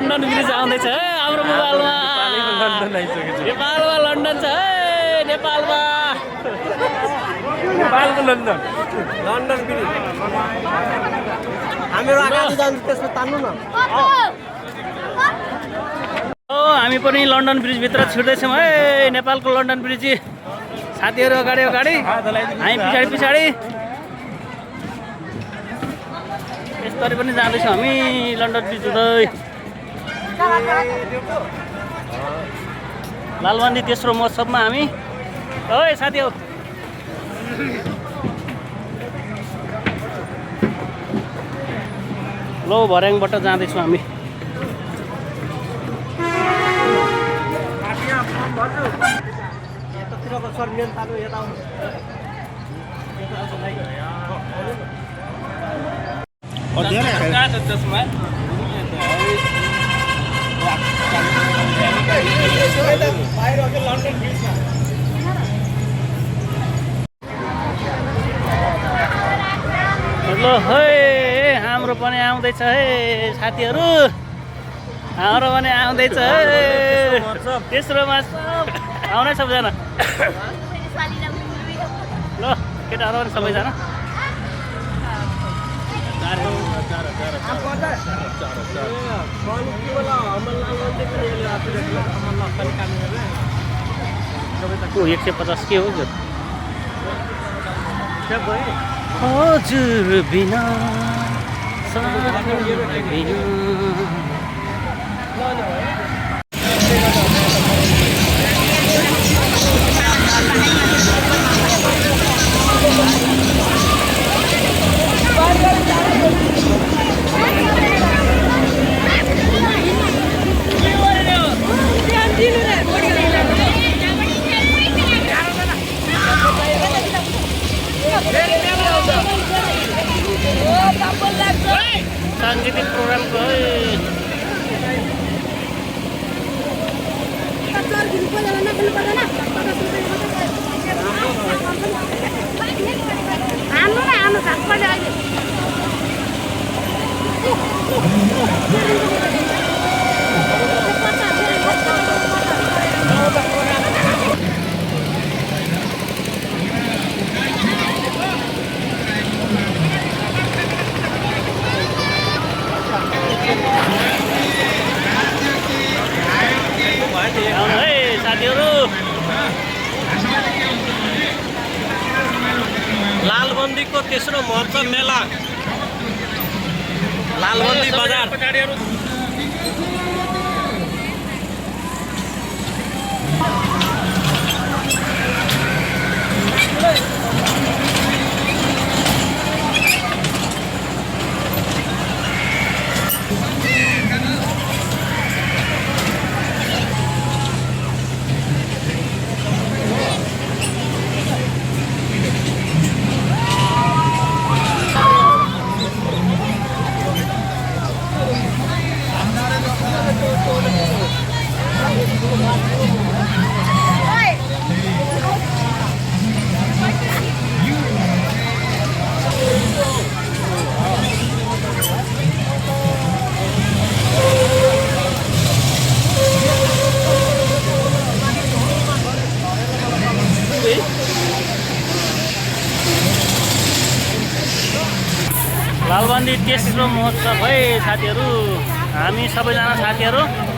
London bridge आउँदैछ है हाम्रो मोबाइलमा नेपालमा लन्डन छ है नेपालमा नेपालको लन्डन ब्रिज हामीहरू अगाडि जान्छ त्यसमा तान्नु न हामी पनि लन्डन ब्रिजभित्र छिर्दैछौँ है नेपालको लन्डन ब्रिज साथीहरू अगाडि अगाडि हामी पछाडि पछाडि यसरी पनि जाँदैछौँ हामी लन्डन ब्रिज हुँदै लालबन्दी तेस्रो महोत्सवमा हामी ओइ साथी हो लो भर्याङबाट जाँदैछौँ हामी ल है हाम्रो पनि आउँदैछ है साथीहरू हाम्रो पनि आउँदैछ है तेस्रोमा आउने सबैजना ल केटाहरू पनि सबैजना को 150 के हो हजुर बिना सांगीतिक प्रोग्राम को लालबन्दी को तेस्रो महोत्सव मेला लालबन्दी बजार लालबन्दी तेस्रो महोत्सव है साथीहरू हामी सबैजना साथीहरू